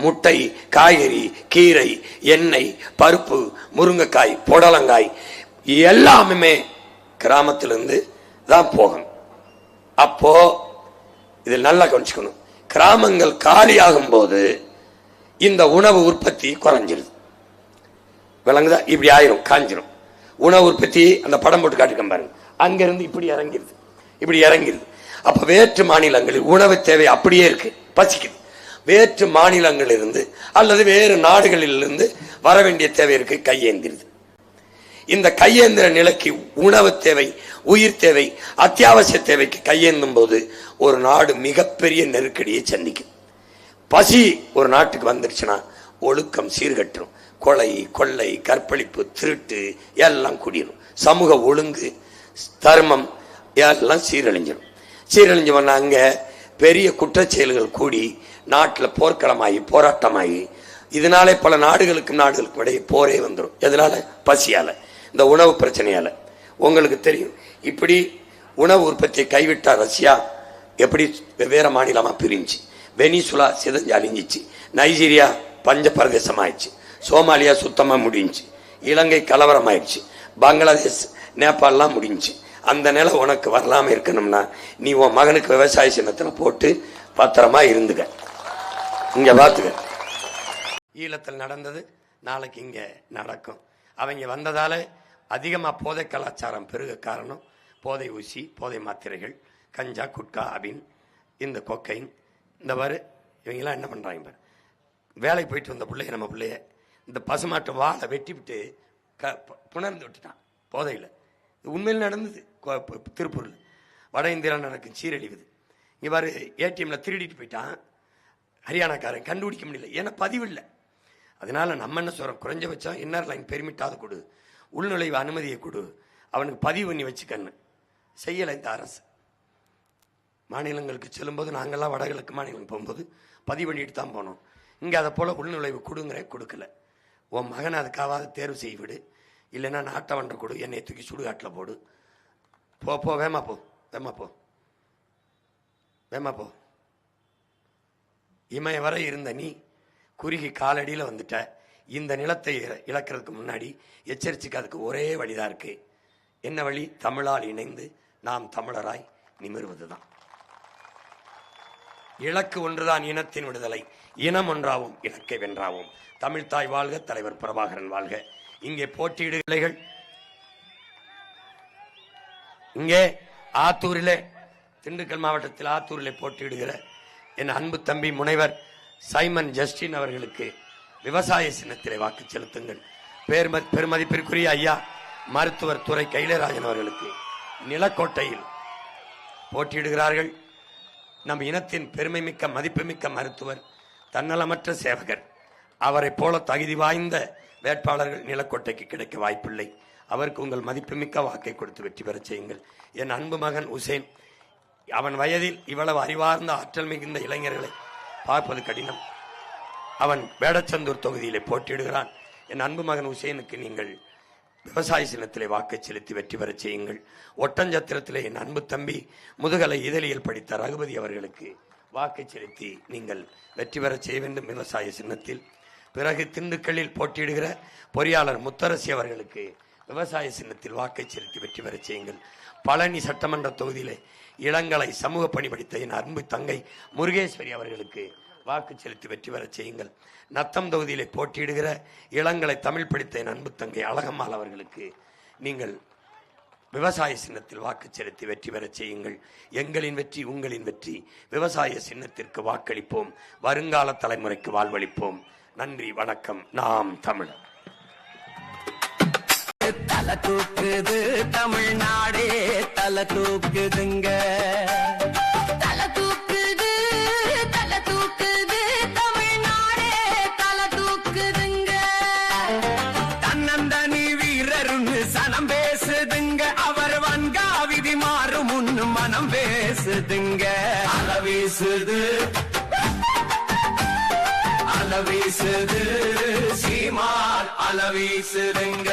முட்டை, காய்கறி, கீரை, எண்ணெய், பருப்பு, முருங்கைக்காய், புடலங்காய் எல்லாமே கிராமத்திலிருந்து தான் போகணும். அப்போ இதில் நல்லா கவனிச்சுக்கணும். கிராமங்கள் காலியாகும் போது இந்த உணவு உற்பத்தி குறைஞ்சிருது. விளங்குதா? இப்படி ஆயிரும், காஞ்சிரும். உணவு உற்பத்தி அந்த படம் போட்டு காட்டிக்க பாருங்க. அங்கிருந்து இப்படி இறங்கிருது, இப்படி இறங்கிருது. அப்ப வேற்று மாநிலங்களில் உணவு தேவை அப்படியே இருக்கு, பசிக்குது. வேற்று மாநிலங்களிலிருந்து அல்லது வேறு நாடுகளிலிருந்து வர வேண்டிய தேவை இருக்கு, கையேந்திருது. இந்த கையேந்திர நிலைக்கு உணவு தேவை, உயிர் தேவை, அத்தியாவசிய தேவைக்கு கையேந்தும் போது ஒரு நாடு மிகப்பெரிய நெருக்கடியை சந்திக்கும். பசி ஒரு நாட்டுக்கு வந்துருச்சுன்னா ஒழுக்கம் சீர்கட்டும். கொலை, கொள்ளை, கற்பழிப்பு, திருட்டு எல்லாம் கூடிரும். சமூக ஒழுங்கு, தர்மம் எல்லாம் சீரழிஞ்சிடும். சீரழிஞ்சவன அங்க பெரிய குற்றச்செயல்கள் கூடி நாட்டில் போர்க்களமாகி போராட்டமாகி இதனாலே பல நாடுகளுக்கும் இடையே போரே வந்துடும். எதனால? பசியால, இந்த உணவு பிரச்சனையால. உங்களுக்கு தெரியும், இப்படி உணவு உற்பத்தியை கைவிட்டா ரஷ்யா எப்படி வெவ்வேறு மாநிலமா பிரிஞ்சு, வெனிசுலா சிதஞ்சு அழிஞ்சிச்சு, நைஜீரியா பஞ்ச பிரதேசம் ஆயிடுச்சு, சோமாலியா சுத்தமா முடிஞ்சு, இலங்கை கலவரம் ஆயிடுச்சு, பங்களாதேஷ், நேபாளம் முடிஞ்சு. அந்த நிலை உனக்கு வரலாம இருக்கணும்னா நீ உன் மகனுக்கு விவசாய சின்னத்துல போட்டு பத்திரமா இருந்துக்க. இங்க பாத்துக்க, ஈழத்தில் நடந்தது நாளைக்கு இங்க நடக்கும். அவங்க வந்ததால அதிகமா போதை கலாச்சாரம் பெருக காரணம் போதை ஊசி, போதை மாத்திரைகள், கஞ்சா, குட்கா, அபின், இந்த கொக்கைன், இந்த மாதிரி இவங்கெல்லாம் என்ன பண்றாங்க? வேலைக்கு போயிட்டு வந்த பிள்ளைய, நம்ம பிள்ளைய இந்த பசுமாட்டு வாழை வெட்டி விட்டு புணர்ந்து விட்டுட்டான் போதையில். உண்மையில் நடந்தது திருப்பூரில். வட இந்தியாவில் நடக்கும் சீரழிவுது. இங்கே பாரு, ஏடிஎம்ல திருடிட்டு போயிட்டான் ஹரியானாக்காரன், கண்டுபிடிக்க முடியல, ஏன்னா பதிவு இல்லை. அதனால நம்ம என்ன சொல்றோம், குறைஞ்சபட்சம் இன்னர் லைன் பெர்மிட்டாவது கொடு, உள்நுழைவு அனுமதியை கொடு, அவனுக்கு பதிவு பண்ணி வச்சுக்கன்னு செய்யலை இந்த அரசு. மாநிலங்களுக்கு செல்லும்போது நாங்கள்லாம் வடகிழக்கு மாநிலம் போகும்போது பதிவு பண்ணிட்டு தான் போனோம். இங்கே அதை போல உள்நுழைவு கொடுக்கல. உன் மகனை அதுக்காவது தேர்வு செய்ய விடு, இல்லைன்னா நாட்டவன்றை கொடு, என்னை தூக்கி சுடுகாட்டில் போடு. போ வேமா போ, வேமா போ, வேமா போ. இமய வரை இருந்த நீ குறுகி காலடியில் வந்துட்ட. இந்த நிலத்தை இழக்கிறதுக்கு முன்னாடி எச்சரிச்சுக்கு அதுக்கு ஒரே வழிதான் இருக்கு. என்ன வழி? தமிழால் இணைந்து நாம் தமிழராய் நிமிர்வதுதான். இலக்கு ஒன்றுதான் இனத்தின் விடுதலை, இனம் ஒன்றாவும் இலக்கை வென்றாவும். தமிழ்தாய் வாழ்க, தலைவர் பிரபாகரன் வாழ்க. இங்கே போட்டியிடுகள் இங்கே ஆத்தூரிலே, திண்டுக்கல் மாவட்டத்தில் ஆத்தூரிலே போட்டியிடுகிற என் அன்பு தம்பி முனைவர் சைமன் ஜஸ்டின் அவர்களுக்கு விவசாய சின்னத்திலே வாக்கு செலுத்துங்கள். பெருமதிப்பிற்குரிய ஐயா மருத்துவர் துறை கைலராஜன் அவர்களுக்கு நிலக்கோட்டையில் போட்டியிடுகிறார்கள். நம் இனத்தின் பெருமைமிக்க மதிப்புமிக்க மருத்துவர், தன்னலமற்ற சேவகர். அவரை போல தகுதி வாய்ந்த வேட்பாளர்கள் நிலக்கோட்டைக்கு கிடைக்க வாய்ப்பில்லை. அவருக்கு உங்கள் மதிப்புமிக்க வாக்கை கொடுத்து வெற்றி பெற செய்யுங்கள். என் அன்பு மகன் உசேன், அவன் வயதில் இவ்வளவு அறிவார்ந்த ஆற்றல் மிகுந்த இளைஞர்களை பார்ப்பது கடினம். அவன் வேடச்சந்தூர் தொகுதியிலே போட்டியிடுகிறான். என் அன்பு மகன் உசேனுக்கு நீங்கள் விவசாய சின்னத்திலே வாக்கை செலுத்தி வெற்றி பெற செய்யுங்கள். ஒட்டஞ்சத்திரத்திலே என் அன்பு தம்பி முதுகலை இதழியல் படித்த ரகுபதி அவர்களுக்கு வாக்கை செலுத்தி நீங்கள் வெற்றி பெற செய்ய வேண்டும் விவசாய சின்னத்தில். பிறகு திண்டுக்கல்லில் போட்டியிடுகிற பொறியாளர் முத்தரசி அவர்களுக்கு விவசாய சின்னத்தில் வாக்கை செலுத்தி வெற்றி பெற செய்யுங்கள். பழனி சட்டமன்ற தொகுதியிலே இளங்கலை சமூக பணி படித்த என் அன்பு தங்கை முருகேஸ்வரி அவர்களுக்கு வாக்கு செலுத்தி வெற்றி பெற செய்யுங்கள். நத்தம் தொகுதியிலே போட்டியிடுகிற இளங்கலை தமிழ் படித்த என் அன்பு தங்கை அழகம்மாள் அவர்களுக்கு நீங்கள் விவசாய சின்னத்தில் வாக்கு செலுத்தி வெற்றி பெற செய்யுங்கள். எங்களின் வெற்றி உங்களின் வெற்றி. விவசாய சின்னத்திற்கு வாக்களிப்போம், வருங்கால தலைமுறைக்கு வாழ்வளிப்போம். நன்றி, வணக்கம். நாம் தமிழர். தல தூக்குது தமிழ்நாடே, தல தூக்குதுங்க, தல தூக்குது, தல தூக்குது தமிழ்நாடே, தல தூக்குதுங்க. தன்னந்தனி வீரருன்னு சனம் பேசுதுங்க, அவர் வன்காவிதி மாறும் முன்னு மனம் பேசுதுங்க. அலவீசுது, அலவீசுது, சீமான் அலவீசுதுங்க.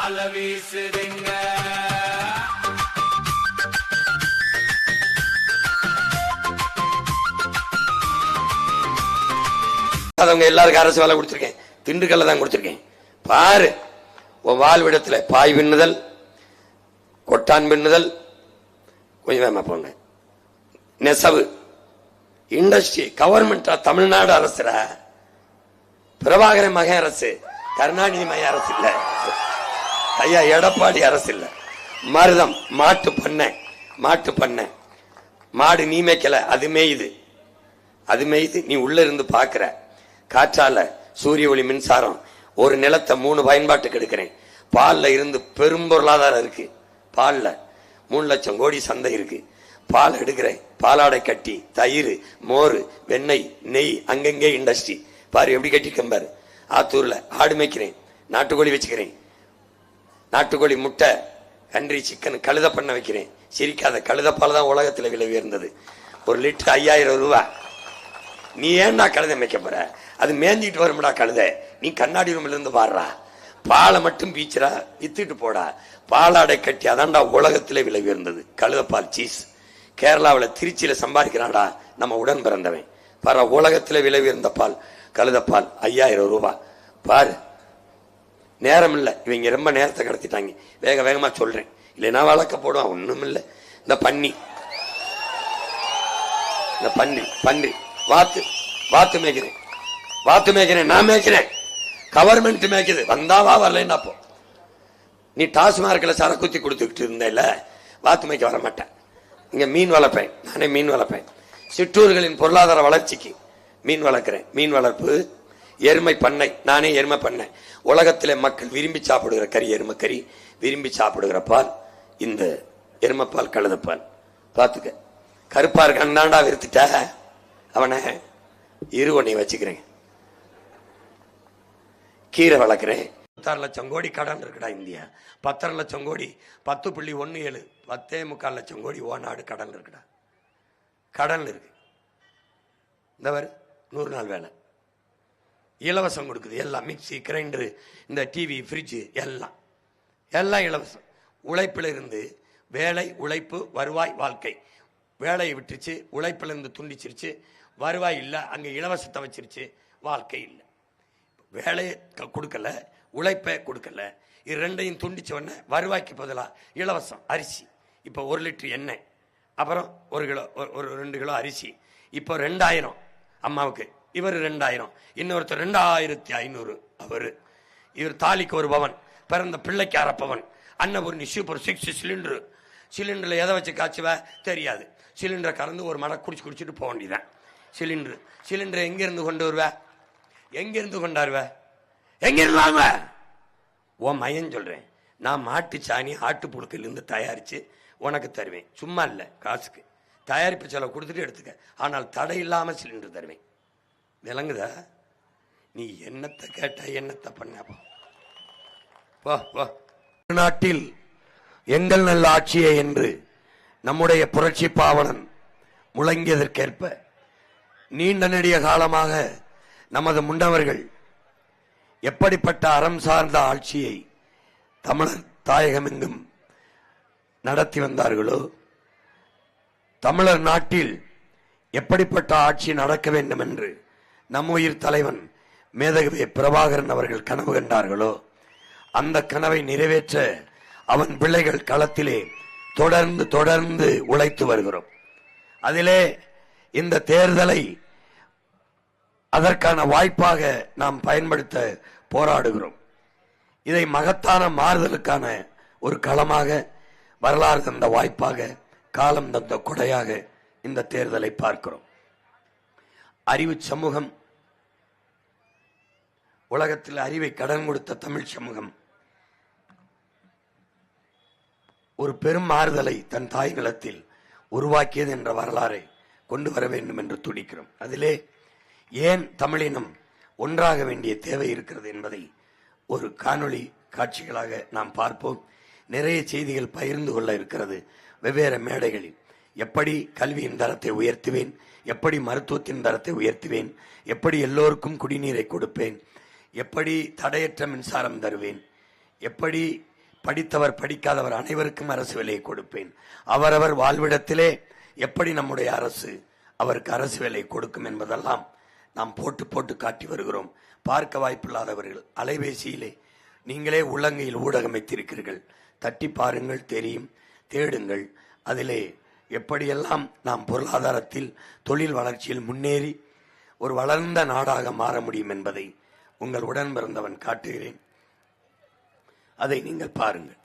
அல வீசுதுங்க. அவங்க எல்லாருக்கும் அரசு வேலை கொடுத்திருக்கேன், திண்டுக்கல்ல தான் கொடுத்திருக்கேன். பாரு உன் வாழ்விடத்துல பாய் பின்னுதல், கொட்டான் பின்னுதல், கொஞ்சம் வேமா போங்க, நெசவு இண்டஸ்ட்ரி, கவர்மெண்டா, தமிழ்நாடு அரசுரா, பிரபாகரன் மகன் அரசு, கருணாநிதி மகன் அரசு இல்ல, ஐயா எடப்பாடி அரசு இல்ல. மருதம், மாட்டு பண்ணை, மாட்டு பண்ணை, மாடு நீ மேய்க்கல, அது மேயுது, அது மேயுது, நீ உள்ள இருந்து பாக்குற. காற்றால சூரிய ஒளி மின்சாரம், ஒரு நிலத்தை 3 பயன்பாட்டுக்கு எடுக்கிறேன். பால்ல இருந்து பெரும் பொருளாதாரம் இருக்கு. பால்ல 3 லட்சம் கோடி சந்தை இருக்கு. பால் எடுக்கிறேன், பாலாடை கட்டி, தயிர், மோர், வெண்ணெய், நெய், அங்கங்கே இண்டஸ்ட்ரி. பாரு எப்படி கட்டிருக்கேன் பாரு. ஆத்தூர்ல ஆடு மேய்க்கிறேன், நாட்டுக்கோழி வச்சுக்கிறேன், நாட்டுக்கோழி முட்டை, கன்றி, சிக்கன், கழுத பண்ண வைக்கிறேன். சிரிக்காத, கழுதப்பால் தான் உலகத்தில் விலை உயர்ந்தது. 1 லிட்டர் 5000 ரூபாய். நீ ஏன்னா கழுதை மேய்க்க போற? அது மேஞ்சிட்டு வரும்டா கழுத. நீ கண்ணாடி ரூம்ல இருந்து பாடுறா, பாலை மட்டும் பீச்சுறா, வித்துட்டு போடா. பாலாடை கட்டி, அதான்டா உலகத்திலே விலை உயர்ந்தது. கழுதப்பால் சீஸ் கேரளாவில் திருச்சியில சம்பாதிக்கிறான்டா நம்ம உடன் பிறந்தவன். பாரு உலகத்திலே விலை உயர்ந்த பால் கழுதப்பால் 5000 ரூபாய். பாரு நேரம் இல்லை, இவங்க ரொம்ப நேரத்தை கடத்திட்டாங்க. வேக வேகமா சொல்றேன், இல்லைன்னா வழக்க போடுவான். ஒண்ணும் இல்லை. இந்த பன்னி, இந்த பன்றி வாத்து மேய்க்கிறேன், வாத்து மேய்க்கிறேன், நான் மேய்க்கிறேன், கவர்மெண்ட் மேய்க்குது. வந்தாவா வரலன்னா போ. நீ டாஸ்மார்க்ல சரக்குத்தி கொடுத்துக்கிட்டு இருந்தேல, வாத்து மேய்க்க வர மாட்டேன். இங்க மீன் வளர்ப்பேன், நானே மீன் வளர்ப்பேன். சிற்றூர்களின் பொருளாதார வளர்ச்சிக்கு மீன் வளர்க்கிறேன். மீன் வளர்ப்பு, எருமை பண்ணை, நானே எருமை பண்ணை. உலகத்திலே மக்கள் விரும்பி சாப்பிடுகிற கறி எருமை கறி, விரும்பி சாப்பிடுகிற பால் இந்த எருமைப்பால், கழுதப்பால். பார்த்துக்க, கருப்பா இருக்கான் தாண்டா விருத்துட்ட அவனை, இருவனை வச்சுக்கிறேன். கீரை வளர்க்கிறேன். 6 லட்சம் கோடி கடன் இருக்குடா இந்தியா. 10.5 லட்சம் கோடி, 10.17, 10.25 லட்சம் கோடி ஓநாடு கடன் இருக்குடா. கடன் இருக்கு. இந்த 100 நாள் வேலை இலவசம் கொடுக்குது. எல்லாம் மிக்சி, கிரைண்டரு, இந்த டிவி, ஃப்ரிட்ஜு, எல்லாம் இலவசம். உழைப்பில் இருந்து வேலை, உழைப்பு, வருவாய், வாழ்க்கை. வேலையை விட்டுருச்சு, உழைப்பில் இருந்து துண்டிச்சிருச்சு, வருவாய் இல்லை, அங்கே இலவசத்தை வச்சிருச்சு, வாழ்க்கை இல்லை. வேலையை கொடுக்கல, உழைப்பை கொடுக்கல, இது ரெண்டையும் துண்டிச்ச உடனே வருவாய்க்கு பதிலாக இலவசம் அரிசி. இப்போ 1 லிட்டர் எண்ணெய், அப்புறம் 1 கிலோ, 2 கிலோ அரிசி. இப்போ 2000 அம்மாவுக்கு, இவர் 2000, இன்னொருத்தர் 2500. இவர் தாலிக்கு 1 பவன், பிறந்த பிள்ளைக்கு 1/2 பவன். Annapoorani super 6 cylinder. சிலிண்டரில் எதை வச்சு காய்ச்சுவ தெரியாது. சிலிண்டரை கறந்து ஒரு மடை குடிச்சிட்டு போக வேண்டியதான். சிலிண்டரை எங்கிருந்து கொண்டு வருவ? எங்கிருந்து கொண்டாருவ? எங்கிருந்தாங்க? உன் மையன் சொல்றேன். நான் மாட்டு சாணி, ஆட்டு புழுக்கிலிருந்து தயாரிச்சு உனக்கு தருவேன். சும்மா இல்லை, காசுக்கு தயாரிப்பு செலவு கொடுத்துட்டு எடுத்துக்க. ஆனால் தடை இல்லாம சிலிண்டர் தருவேன். விளங்குதா? நீ என்னத்தை கேட்ட, என்னத்தை பண்ண? நாட்டில் எங்கள் நல்ல ஆட்சியே என்று நம்முடைய புரட்சி பாவலன் முழங்கியதற்கேற்ப நீண்ட நெடிய காலமாக நமது முன்னவர்கள் எப்படிப்பட்ட அறம் சார்ந்த ஆட்சியை தமிழர் தாயகமெங்கும் நடத்தி வந்தார்களோ, தமிழர் நாட்டில் எப்படிப்பட்ட ஆட்சி நடக்க வேண்டும் என்று நம் உயிர் தலைவன் மேதகவே பிரபாகரன் அவர்கள் கனவு கண்டார்களோ, அந்த கனவை நிறைவேற்ற அவன் பிள்ளைகள் களத்திலே தொடர்ந்து உழைத்து வருகிறோம். அதிலே இந்த தேர்தலை அதற்கான வாய்ப்பாக நாம் பயன்படுத்த போராடுகிறோம். இதை மகத்தான மாறுதலுக்கான ஒரு களமாக, வரலாறு தந்த வாய்ப்பாக, காலம் தந்த கொடையாக இந்த தேர்தலை பார்க்கிறோம். அறிவு சமூகம், உலகத்தில் அறிவை கடன் கொடுத்த தமிழ் சமூகம் ஒரு பெரும் மாறுதலை தன் தாய் நிலத்தில் உருவாக்கியது என்ற வரலாறை கொண்டு வர வேண்டும் என்று துடிக்கிறோம். அதிலே ஏன் தமிழினம் ஒன்றாக வேண்டிய தேவை இருக்கிறது என்பதை ஒரு காணொளி காட்சிகளாக நாம் பார்ப்போம். நிறைய செய்திகள் பகிர்ந்து கொள்ள இருக்கிறது வெவ்வேறு மேடைகளில். எப்படி கல்வியின் தரத்தை உயர்த்துவேன், எப்படி மருத்துவத்தின் தரத்தை உயர்த்துவேன், எப்படி எல்லோருக்கும் குடிநீரை கொடுப்பேன், எப்படி தடையற்ற மின்சாரம் தருவேன், எப்படி படித்தவர் படிக்காதவர் அனைவருக்கும் அரசு வேலையை கொடுப்பேன். அவரவர் வாழ்விடத்திலே எப்படி நம்முடைய அரசு அவருக்கு அரசு வேலை கொடுக்கும் என்பதெல்லாம் நாம் போட்டு போட்டு காட்டி வருகிறோம். பார்க்க வாய்ப்பில்லாதவர்கள் அலைபேசியிலே நீங்களே உள்ளங்கையில் ஊடகம் வைத்திருக்கிறீர்கள், தட்டி பாருங்கள், தெரியும், தேடுங்கள். அதிலே எப்படியெல்லாம் நாம் பொருளாதாரத்தில் தொழில் வளர்ச்சியில் முன்னேறி ஒரு வளர்ந்த நாடாக மாற முடியும் என்பதை உங்கள் உடன் பிறந்தவன் காட்டுகிறேன். அதை நீங்கள் பாருங்கள்.